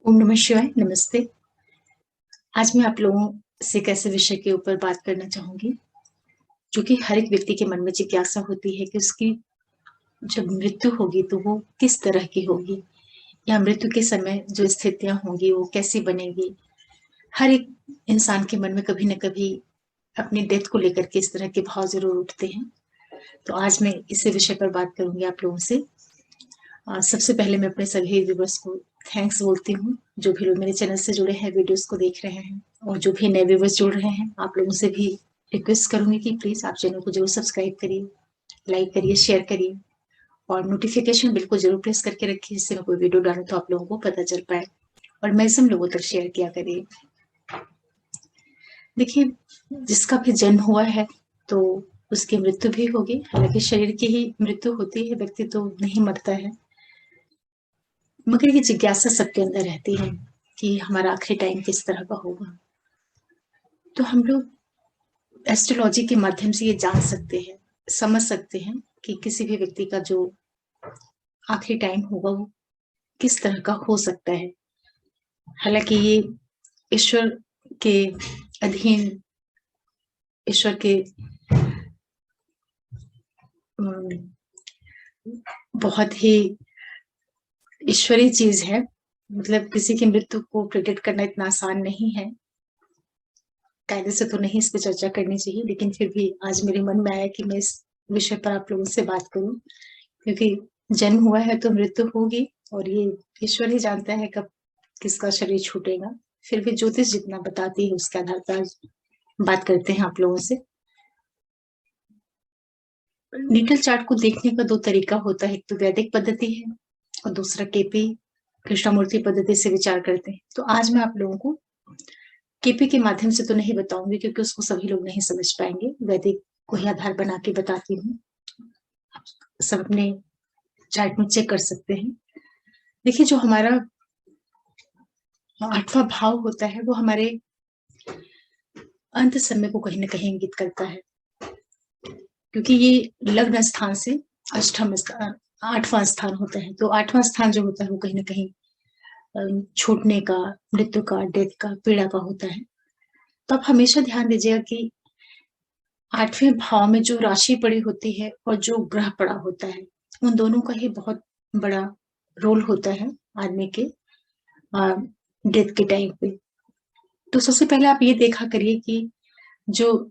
ओम नमः शिवाय, नमस्ते। आज मैं आप लोगों से एक ऐसे विषय के ऊपर बात करना चाहूँगी, जो कि हर एक व्यक्ति के मन में जिज्ञासा होती है कि उसकी जब मृत्यु होगी तो वो किस तरह की होगी? या मृत्यु के समय जो स्थितियाँ होंगी वो कैसी बनेगी? हर एक इंसान के मन में कभी न कभी अपनी डेथ को लेकर के इस तरह के भाव ज़रूर उठते हैं। तो आज मैं इसी विषय पर बात करूँगी आप लोगों से। सबसे पहले मैं अपने सभी व्यूअर्स को थैंक्स बोलती हूँ, जो भी लोग मेरे चैनल से जुड़े हैं, वीडियोज़ को देख रहे हैं और जो भी नए व्यूअर्स जुड़ रहे हैं, आप लोगों से भी रिक्वेस्ट करूँगी कि प्लीज़ आप चैनल को ज़रूर सब्सक्राइब करिए, लाइक करिए, शेयर करिए और नोटिफ़िकेशन बिल को ज़रूर प्रेस करके रखिए, जिससे मैं कोई वीडियो डालूँ तो आप लोगों को पता चल पाए और मैक्सिमम लोगों तक शेयर किया करिए। देखिए, जिसका भी जन्म हुआ है, तो उसकी मृत्यु भी होगी। हालाँकि शरीर की ही मृत्यु होती है, व्यक्ति तो नहीं मरता है। मगर ये जिज्ञासा सबके अंदर रहती है कि हमारा आखिरी टाइम किस तरह का होगा। तो हम लोग एस्ट्रोलॉजी के माध्यम से ये जान सकते हैं, समझ सकते हैं कि किसी भी व्यक्ति का जो आखिरी टाइम होगा वो किस तरह का हो सकता है। हालाँकि ये ईश्वर के अधीन, ईश्वर के अम, बहुत ही ईश्वरीय चीज़ है। मतलब किसी की मृत्यु को प्रेडिक्ट करना इतना आसान नहीं है। कायदे से तो नहीं इस पे चर्चा करनी चाहिए, लेकिन फिर भी आज मेरे मन में आया कि मैं इस विषय पर आप लोगों से बात करूँ, क्योंकि जन्म हुआ है तो मृत्यु होगी और ये ईश्वर ही जानता है कब किसका शरीर छूटेगा। फिर भी ज्योतिष जितना बताती है उसके आधार पर आज बात करते हैं आप लोगों से। नेटल चार्ट को देखने का 2 तरीका होता है, एक तो वैदिक पद्धति है और दूसरा केपी कृष्णमूर्ति पद्धति से विचार करते हैं। तो आज मैं आप लोगों को केपी के माध्यम से तो नहीं बताऊँगी, क्योंकि उसको सभी लोग नहीं समझ पाएँगे। वैदिक को ही आधार बना के बताती हूँ। सब अपने चार्ट में चेक कर सकते हैं। देखिए, जो हमारा 8वाँ भाव होता है वो हमारे अंत समय को कहीं न कहीं इंगित करता है। क्योंकि ये लग्न स्थान से अष्टम स्थान 8वाँ स्थान होता है। तो 8वाँ स्थान जो होता है वो कहीं न कहीं छूटने का, मृत्यु का, डेथ का, पीड़ा का होता है। तो आप हमेशा ध्यान दीजिएगा कि 8वें भाव में जो राशि पड़ी होती है और जो ग्रह पड़ा होता है, उन दोनों का ही बहुत बड़ा रोल होता है आदमी के अ, डेथ के टाइम पे। तो सबसे पहले आप ये देखा करिए कि जो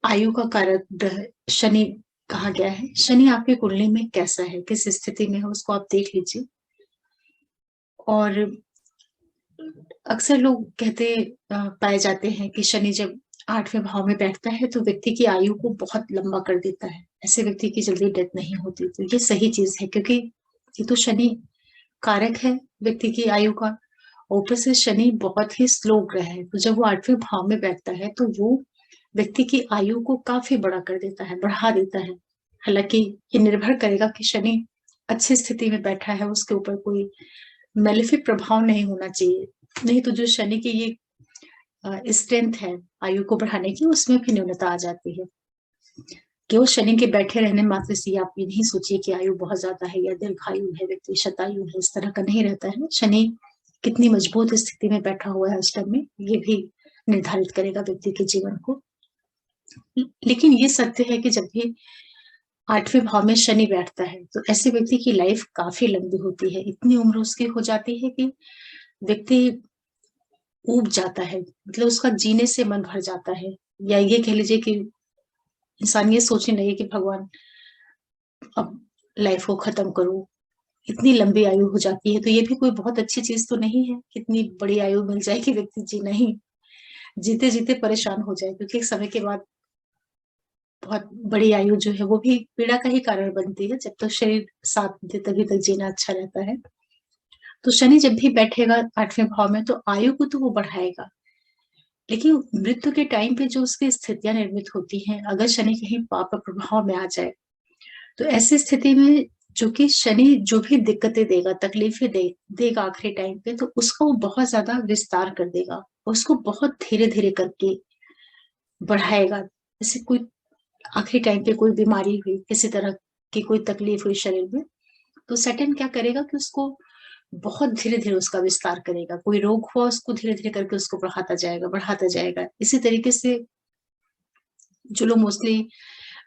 आयु का कारक ग्रह शनि कहा गया है, शनि आपकी कुंडली में कैसा है, किस स्थिति में है, उसको आप देख लीजिए। और अक्सर लोग कहते पाए जाते हैं कि शनि जब 8वें भाव में बैठता है तो व्यक्ति की आयु को बहुत लंबा कर देता है। ऐसे व्यक्ति की जल्दी डेथ नहीं होती। तो ये सही चीज़ है, क्योंकि ये तो शनि कारक है व्यक्ति की आयु का। और ऊपर से शनि बहुत ही स्लो ग्रह है, तो जब वो 8वें भाव में बैठता है तो वो व्यक्ति की आयु को काफ़ी बड़ा कर देता है, बढ़ा देता है। हालाँकि ये निर्भर करेगा कि शनि अच्छी स्थिति में बैठा है, उसके ऊपर कोई मेलेफिक प्रभाव नहीं होना चाहिए। नहीं तो जो शनि की ये स्ट्रेंथ है आयु को बढ़ाने की, उसमें भी न्यूनता आ जाती है। केवल शनि के बैठे रहने मात्र से आप ये नहीं सोचिए कि आयु बहुत ज़्यादा है या दीर्घायु है, व्यक्ति शतायु है, इस तरह का नहीं रहता है। शनि कितनी मजबूत स्थिति में बैठा हुआ है अष्टम में, ये भी निर्धारित करेगा व्यक्ति के जीवन को। लेकिन ये सत्य है कि जब भी 8वें भाव में शनि बैठता है, तो ऐसे व्यक्ति की लाइफ काफ़ी लंबी होती है। इतनी उम्र उसकी हो जाती है कि व्यक्ति ऊब जाता है, मतलब उसका जीने से मन भर जाता है। या ये कह लीजिए कि इंसान ये सोचने लगे कि भगवान अब लाइफ को खत्म करो। इतनी लंबी आयु हो जाती है, तो ये भी कोई बहुत अच्छी चीज़ तो नहीं है, कितनी बड़ी आयु मिल जाए कि व्यक्ति जीना ही जीते-जीते परेशान हो जाए, क्योंकि एक समय के बाद बहुत बड़ी आयु जो है वो भी पीड़ा का ही कारण बनती है। जब तक शरीर साथ दे तभी तक जीना अच्छा रहता है। तो शनि जब भी बैठेगा 8वें भाव में तो आयु को तो वो बढ़ाएगा। लेकिन मृत्यु के टाइम पे जो उसकी स्थितियाँ निर्मित होती हैं, अगर शनि कहीं पाप प्रभाव में आ जाए, तो ऐसी स्थिति में चूँकि शनि जो भी दिक्कतें देगा, तकलीफ़ें देगा आखिरी टाइम पे, तो उसका वो बहुत ज़्यादा विस्तार कर देगा। उसको बहुत धीरे-धीरे करके बढ़ाएगा। जैसे कोई आखिरी टाइम पे कोई बीमारी हुई, किसी तरह की कोई तकलीफ़ हुई शरीर में, तो सडन क्या करेगा कि उसको बहुत धीरे-धीरे उसका विस्तार करेगा। कोई रोग हुआ उसको धीरे-धीरे करके उसको बढ़ाता जाएगा। इसी तरीके से जो लोग मोस्टली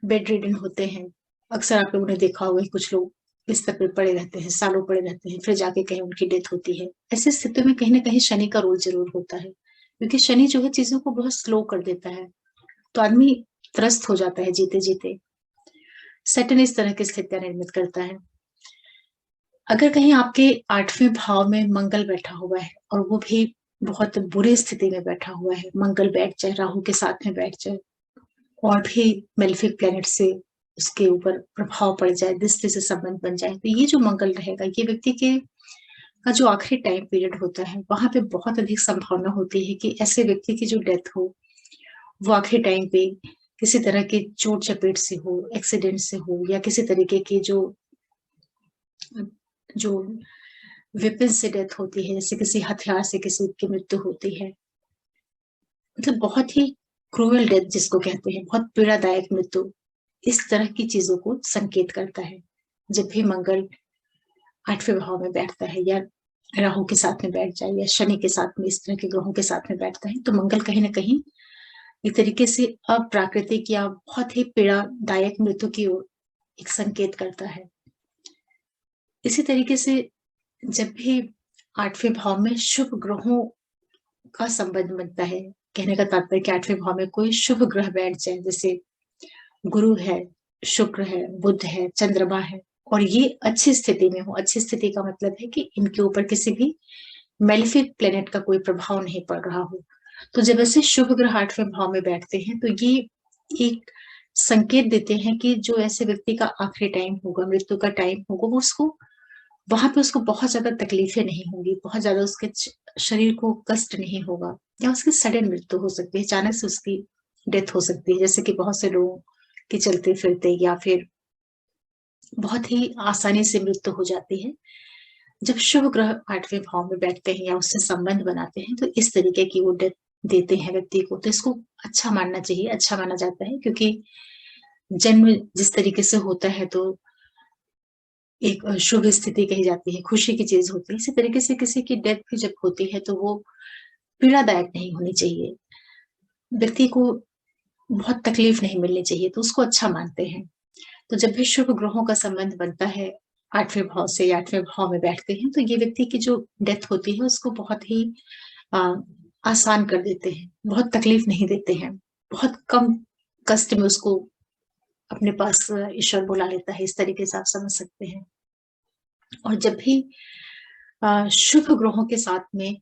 बेड रिडन होते हैं, अक्सर आप लोगों ने देखा होगा कि कुछ लोग बिस्तर पे पड़े रहते हैं, सालों पड़े रहते हैं, फिर जाके कहीं उनकी डेथ होती है। ऐसी स्थिति में कहीं न कहीं शनि का रोल ज़रूर होता है, क्योंकि शनि जो है चीज़ों को बहुत स्लो कर देता है, तो आदमी त्रस्त हो जाता है जीते-जीते। सैटर्न इस तरह की स्थितियाँ निर्मित करता है। अगर कहीं आपके 8वें भाव में मंगल बैठा हुआ है और वो भी बहुत बुरी स्थिति में बैठा हुआ है, मंगल बैठ जाए, राहु के साथ में बैठ जाए और भी मेलेफिक प्लैनेट से उसके ऊपर प्रभाव पड़ जाए, दृष्टि से संबंध बन जाए, तो ये जो मंगल रहेगा, ये व्यक्ति के का जो आखिरी टाइम पीरियड होता है, वहाँ पे बहुत अधिक संभावना होती है कि ऐसे व्यक्ति की जो डेथ हो, वो आखिरी टाइम पे किसी तरह की चोट-चपेट से हो, एक्सीडेंट से हो या किसी तरीके की जो वेपन से डेथ होती है, जैसे किसी हथियार से किसी की मृत्यु होती है। मतलब बहुत ही क्रूअल डेथ जिसको कहते हैं, बहुत पीड़ादायक मृत्यु, इस तरह की चीज़ों को संकेत करता है। जब भी मंगल 8वें भाव में बैठता है या राहु के साथ में बैठ जाए या शनि के साथ में, इस तरह के ग्रहों के साथ में बैठता है, तो मंगल कहीं न कहीं एक तरीके से अप्राकृतिक या बहुत ही पीड़ादायक मृत्यु की ओर एक संकेत करता है। इसी तरीके से जब भी 8वें भाव में शुभ ग्रहों का संबंध बनता है, कहने का तात्पर्य कि 8वें भाव में कोई शुभ ग्रह बैठ जाए, जैसे गुरु है, शुक्र है, बुध है, चंद्रमा है और ये अच्छी स्थिति में हो। अच्छी स्थिति का मतलब है कि इनके ऊपर किसी भी मेलेफिक प्लैनेट का कोई प्रभाव नहीं पड़ रहा हो। तो जब ऐसे शुभ ग्रह 8वें भाव में बैठते हैं, तो ये एक संकेत देते हैं कि जो ऐसे व्यक्ति का आखिरी टाइम होगा, मृत्यु का टाइम होगा, वो उसको वहाँ पे उसको बहुत ज़्यादा तकलीफ़ें नहीं होंगी, बहुत ज़्यादा उसके शरीर को कष्ट नहीं होगा या उसकी सडन मृत्यु हो सकती है, अचानक से उसकी डेथ हो सकती है। जैसे कि बहुत से लोगों की चलते-फिरते या फिर बहुत ही आसानी से मृत्यु हो जाती है। जब शुभ ग्रह 8वें भाव में बैठते हैं या उससे संबंध बनाते हैं, तो इस तरीके की वो डेथ देते हैं व्यक्ति को, तो इसको अच्छा मानना चाहिए, अच्छा माना जाता है क्योंकि जन्म जिस तरीके से होता है तो एक शुभ स्थिति कही जाती है, खुशी की चीज़ होती है। इसी तरीके से किसी की डेथ भी जब होती है तो वो पीड़ादायक नहीं होनी चाहिए। व्यक्ति को बहुत तकलीफ नहीं मिलनी चाहिए, तो उसको अच्छा मानते हैं। तो जब भी शुभ ग्रहों का संबंध बनता है 8वें भाव से या 8वें भाव में बैठते हैं, तो ये व्यक्ति की जो डेथ होती है उसको बहुत ही अ, आसान कर देते हैं, बहुत तकलीफ नहीं देते हैं, बहुत कम कष्ट में उसको अपने पास ईश्वर बुला लेता है, इस तरीके से आप समझ सकते हैं। और जब भी शुभ ग्रहों के साथ में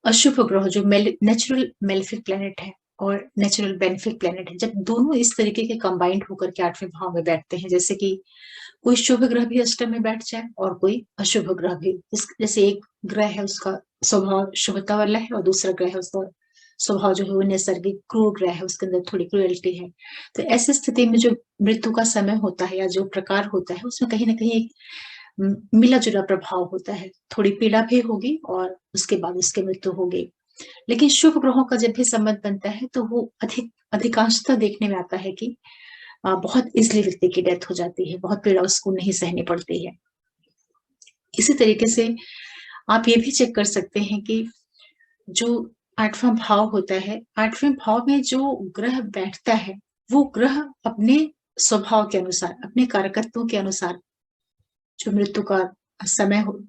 अशुभ ग्रह जो नेचुरल मेलेफिक प्लैनेट है और नेचुरल बेनिफिक प्लैनेट है, जब दोनों इस तरीके के कंबाइंड होकर के 8वें भाव में बैठते हैं, जैसे कि कोई शुभ ग्रह भी अष्टम में बैठ जाए और कोई अशुभ ग्रह भी। जैसे एक ग्रह है उसका स्वभाव शुभता वाला है और दूसरा ग्रह है उसका स्वभाव जो है वो नैसर्गिक क्रूर ग्रह है, उसके अंदर थोड़ी क्रूरल्टी है। तो ऐसी स्थिति में जो मृत्यु का समय होता है या जो प्रकार होता है उसमें कहीं न कहीं एक मिला-जुला प्रभाव होता है। थोड़ी पीड़ा भी होगी और उसके बाद उसकी मृत्यु होगी। लेकिन शुभ ग्रहों का जब भी संबंध बनता है तो वो अधिकांशतः देखने में आता है कि बहुत ईज़िली व्यक्ति की डेथ हो जाती है, बहुत पीड़ा उसको नहीं सहनी पड़ती है। इसी तरीके से आप ये भी चेक कर सकते हैं कि जो 8वाँ भाव होता है, 8वें भाव में जो ग्रह बैठता है, वो ग्रह अपने स्वभाव के अनुसार, अपने कारकत्वों के अनुसार जो मृत्यु का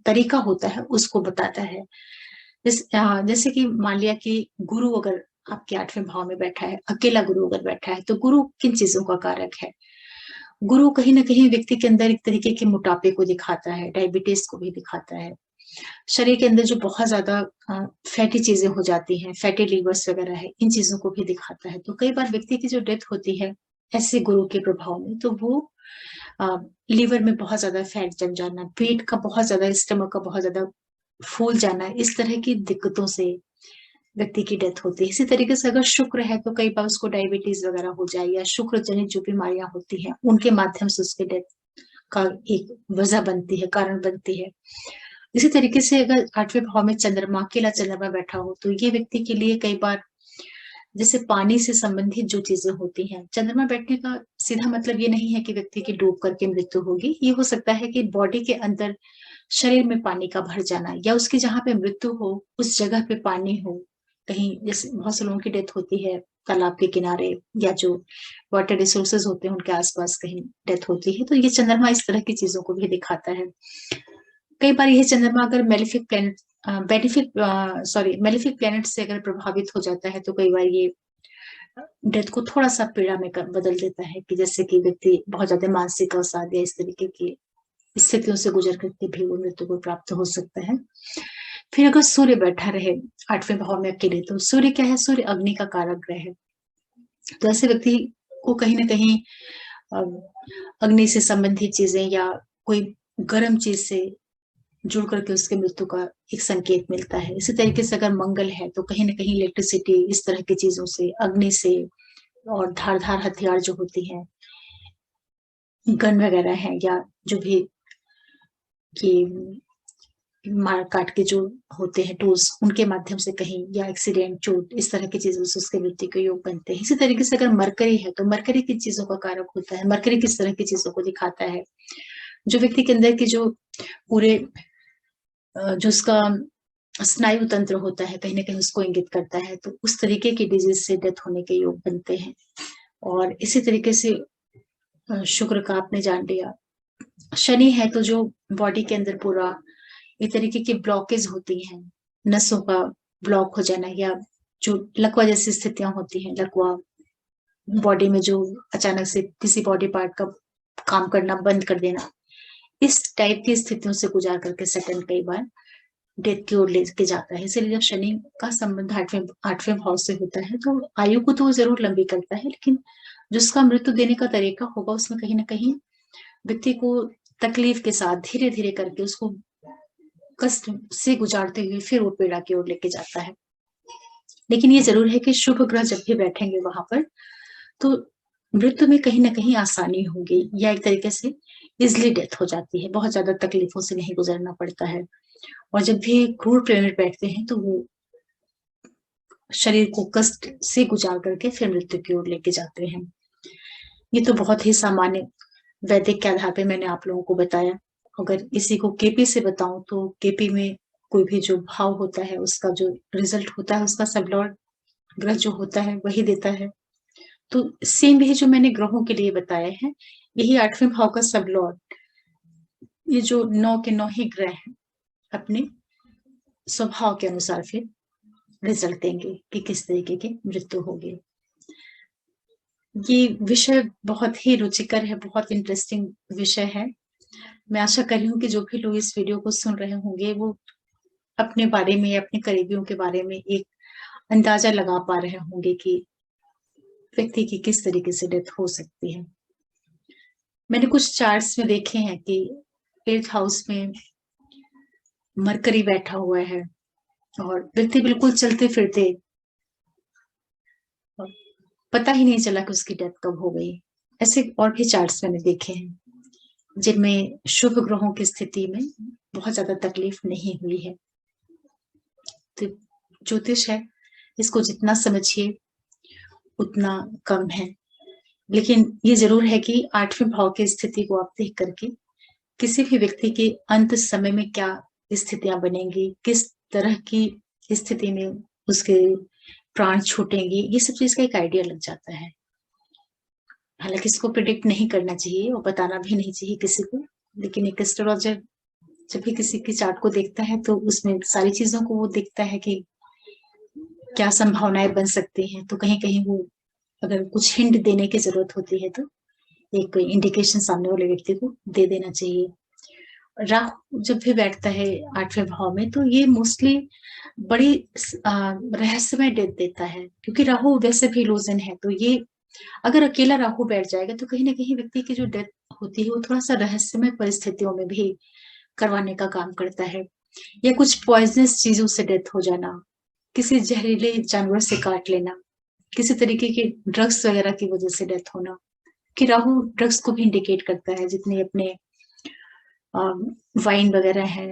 तरीका होता है, उसको बताता है। जैसे कि मान लिया कि गुरु अगर आपके 8वें भाव में बैठा है, अकेला गुरु अगर बैठा है, तो गुरु किन चीज़ों का कारक है? गुरु कहीं न कहीं व्यक्ति के अंदर एक तरीके के मोटापे को दिखाता है, डायबिटीज़ को भी दिखाता है। शरीर के अंदर जो बहुत ज़्यादा फैटी चीज़ें हो जाती हैं, फैटी लिवर्स वगैरह है, इन चीज़ों को भी दिखाता है। तो कई बार व्यक्ति की जो डेथ होती है, ऐसे गुरु के प्रभाव में, तो वो अ, लीवर में बहुत ज़्यादा फैट जम जाना, पेट का बहुत ज़्यादा स्टमक का बहुत ज़्यादा फूल जाना, इस तरह की दिक्कतों से व्यक्ति की डेथ होती है। इसी तरीके से अगर शुक्र है तो कई बार उसको डायबिटीज़ वगैरह हो जाए या शुक्र जनित जो बीमारियाँ होती हैं, उनके माध्यम से उसकी डेथ का एक वजह बनती है, कारण बनती है। इसी तरीके से अगर 8वें भाव में चंद्रमा, अकेला चंद्रमा बैठा हो, तो ये व्यक्ति के लिए कई बार जैसे पानी से संबंधित जो चीजें होती हैं, चंद्रमा बैठने का सीधा मतलब ये नहीं है कि व्यक्ति की डूब करके मृत्यु होगी। ये हो सकता है कि बॉडी के अंदर शरीर में पानी का भर जाना, या उसकी जहाँ पे मृत्यु हो उस जगह पे पानी हो। कहीं जैसे बहुत से लोगों की डेथ होती है तालाब के किनारे, या जो वाटर रिसोर्सेज होते हैं उनके आसपास कहीं डेथ होती है, तो ये चंद्रमा इस तरह की चीजों को भी दिखाता है। कई बार यह चंद्रमा अगर मेलिफिक प्लेनेट मेलिफिक प्लेनेट से अगर प्रभावित हो जाता है, तो कई बार ये डेथ को थोड़ा सा पीड़ा में बदल देता है, कि जैसे कि व्यक्ति बहुत ज्यादा मानसिक अवसाद या इस तरीके की स्थितियों से गुजर करके भी वो मृत्यु को प्राप्त हो सकता है। फिर अगर सूर्य बैठा रहे 8वें भाव में अकेले, तो सूर्य क्या है? सूर्य अग्नि का कारक ग्रह है। तो ऐसे व्यक्ति को कहीं ना कहीं अग्नि से संबंधित चीजें या कोई गर्म चीज से जुड़ करके उसके मृत्यु का एक संकेत मिलता है। इसी तरीके से अगर मंगल है, तो कहीं ना कहीं इलेक्ट्रिसिटी, इस तरह की चीजों से, अग्नि से, और धारदार हथियार जो होती है, गन वगैरह है, या जो भी कि मार काट के जो होते हैं टूल्स, उनके माध्यम से कहीं, या एक्सीडेंट, चोट, इस तरह की चीजों से उसके मृत्यु के योग बनते हैं। इसी तरीके से अगर मरकरी है, तो मरकरी किन चीजों का कारक होता है? मरकरी किस तरह की चीजों को दिखाता है? जो व्यक्ति के अंदर की जो पूरे जो उसका स्नायु तंत्र होता है, कहीं ना कहीं उसको इंगित करता है। तो उस तरीके की डिजीज से डेथ होने के योग बनते हैं। और इसी तरीके से शुक्र का आपने जान लिया। शनि है तो जो बॉडी के अंदर पूरा एक तरीके की ब्लॉकेज होती हैं, नसों का ब्लॉक हो जाना, या जो लकवा जैसी स्थितियां होती हैं, लकवा, बॉडी में जो अचानक से किसी बॉडी पार्ट का काम करना बंद कर देना, इस टाइप की स्थितियों से गुजार करके सटन कई बार डेथ की ओर लेके जाता है। इसलिए जब शनि का संबंध आठवें भाव से होता है, तो आयु को तो वो जरूर लंबी करता है, लेकिन जो उसका मृत्यु देने का तरीका होगा, उसमें कहीं ना कहीं व्यक्ति को तकलीफ के साथ धीरे धीरे करके उसको कष्ट से गुजारते हुए फिर वो पीड़ा की ओर लेके जाता है। लेकिन ये जरूर है कि शुभ ग्रह जब भी बैठेंगे वहां पर, तो मृत्यु में कहीं ना कहीं आसानी होगी, या एक तरीके से इजिली डेथ हो जाती है, बहुत ज्यादा तकलीफों से नहीं गुजरना पड़ता है। और जब भी क्रूर प्लेनेट बैठते हैं, तो वो शरीर को कष्ट से गुजार करके फिर मृत्यु की ओर लेके जाते हैं। ये तो बहुत ही सामान्य वैदिक के आधार पे मैंने आप लोगों को बताया। अगर इसी को केपी से बताऊं, तो केपी में कोई भी जो भाव होता है, उसका जो रिजल्ट होता है, उसका सब लॉर्ड ग्रह जो होता है वही देता है। तो सेम यही जो मैंने ग्रहों के लिए बताया है, यही 8वें भाव का सब लॉर्ड, ये जो 9 के 9 ही ग्रह हैं, अपने स्वभाव के अनुसार फिर रिजल्ट देंगे कि किस तरीके की मृत्यु होगी। ये विषय बहुत ही रुचिकर है, बहुत इंटरेस्टिंग विषय है। मैं आशा कर रही हूँ कि जो भी लोग इस वीडियो को सुन रहे होंगे, वो अपने बारे में, अपने करीबियों के बारे में एक अंदाजा लगा पा रहे होंगे कि व्यक्ति की किस तरीके से डेथ हो सकती है। मैंने कुछ चार्ट्स में देखे हैं कि 8th हाउस में मरकरी बैठा हुआ है, और व्यक्ति बिल्कुल चलते फिरते, पता ही नहीं चला कि उसकी डेथ कब हो गई। ऐसे और भी चार्ट्स मैंने देखे हैं जिनमें शुभ ग्रहों की स्थिति में बहुत ज्यादा तकलीफ नहीं हुई है। तो ज्योतिष है, इसको जितना समझिए उतना कम है। लेकिन ये जरूर है कि 8वें भाव की स्थिति को आप देख करके किसी भी व्यक्ति के अंत समय में क्या स्थितियां बनेंगी, किस तरह की स्थिति में उसके प्राण छूटेंगे, ये सब चीज का एक आइडिया लग जाता है। हालांकि इसको प्रिडिक्ट नहीं करना चाहिए और बताना भी नहीं चाहिए किसी को, लेकिन एक एस्ट्रोलॉजर जब भी किसी की चार्ट को देखता है, तो उसमें सारी चीजों को वो देखता है कि क्या संभावनाएं बन सकती हैं। तो कहीं कहीं वो अगर कुछ हिंट देने की जरूरत होती है, तो एक इंडिकेशन सामने वाले व्यक्ति को दे देना चाहिए। राहु जब भी बैठता है 8वें भाव में, तो ये मोस्टली बड़ी रहस्यमय डेथ देता है, क्योंकि राहु वैसे भी इल्यूजन है। तो ये अगर अकेला राहु बैठ जाएगा, तो कहीं ना कहीं व्यक्ति की जो डेथ होती है वो थोड़ा सा रहस्यमय परिस्थितियों में भी करवाने का काम करता है। या कुछ पॉइजनस चीजों से डेथ हो जाना, किसी जहरीले जानवर से काट लेना, किसी तरीके के ड्रग्स वगैरह की वजह से डेथ होना। कि राहु ड्रग्स को भी इंडिकेट करता है, जितने अपने वाइन वगैरह है,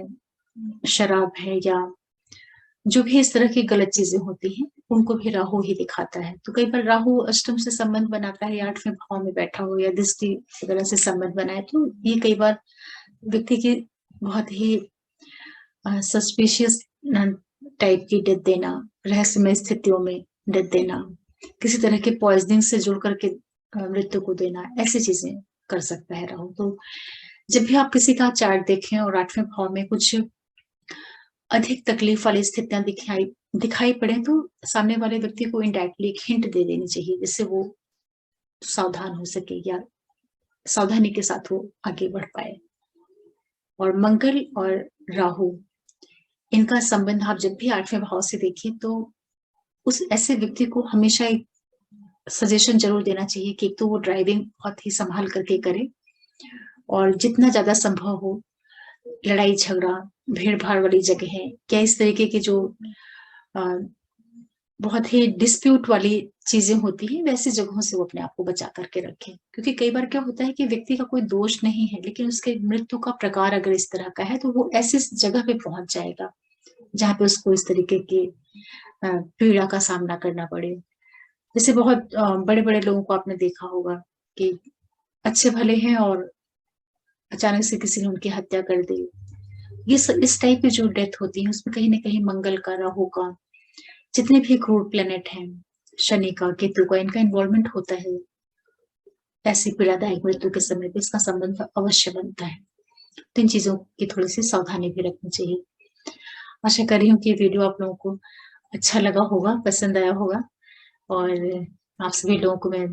शराब है, या जो भी इस तरह की गलत चीजें होती हैं उनको भी राहु ही दिखाता है। तो कई बार राहु अष्टम से संबंध बनाता है या 8वें भाव में बैठा हो या दृष्टि वगैरह से संबंध बनाए, तो ये कई बार व्यक्ति की बहुत ही सस्पिशियस टाइप की डेथ देना, रहस्यमय स्थितियों में डेथ देना, किसी तरह के पॉइजनिंग से जुड़ करके मृत्यु को देना, ऐसी चीजें कर सकता है राहु। तो जब भी आप किसी का चार्ट देखें और 8वें भाव में कुछ अधिक तकलीफ वाली स्थितियां दिखाई पड़े, तो सामने वाले व्यक्ति को इनडायरेक्टली एक हिंट दे देनी चाहिए, जिससे वो सावधान हो सके या सावधानी के साथ वो आगे बढ़ पाए। और मंगल और राहु, इनका संबंध आप जब भी 8वें भाव से देखिए, तो उस ऐसे व्यक्ति को हमेशा एक सजेशन जरूर देना चाहिए कि एक तो वो ड्राइविंग बहुत ही संभाल करके करे, और जितना ज्यादा संभव हो लड़ाई झगड़ा, भीड़ भाड़ वाली जगह है क्या, इस तरीके की जो बहुत ही डिस्प्यूट वाली चीजें होती है, वैसी जगहों से वो अपने आप को बचा करके रखे। क्योंकि कई बार क्या होता है कि व्यक्ति का कोई दोष नहीं है, लेकिन उसके मृत्यु का प्रकार अगर इस तरह का है, तो वो ऐसी जगह पे पहुंच जाएगा जहाँ पे उसको इस तरीके की पीड़ा का सामना करना पड़े। जैसे बहुत बड़े बड़े लोगों को आपने देखा होगा कि अच्छे भले हैं और अचानक से किसी ने उनकी हत्या कर दी। इस टाइप की जो डेथ होती है उसमें कहीं ना कहीं मंगल का, राहु का, जितने भी क्रूर प्लेनेट हैं, शनि का, केतु का, इनका इन्वॉल्वमेंट होता है ऐसी पीड़ादायक मृत्यु के समय पे। इसका संबंध अवश्य बनता है, तो इन चीजों की थोड़ी सी सावधानी भी रखनी चाहिए। आशा कर रही हूँ कि वीडियो आप लोगों को अच्छा लगा होगा, पसंद आया होगा, और आप सभी लोगों को मैं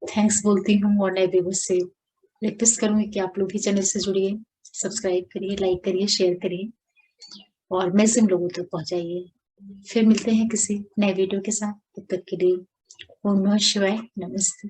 थैंक्स बोलती हूँ, और नए व्यूअर्स से रिक्वेस्ट करूंगी कि आप लोग भी चैनल से जुड़िए, सब्सक्राइब करिए, लाइक करिए, शेयर करिए और मैक्सिमम लोगों तक पहुंचाइए। फिर मिलते हैं किसी नए वीडियो के साथ, तब तक के लिए ओम नमः शिवाय, नमस्ते।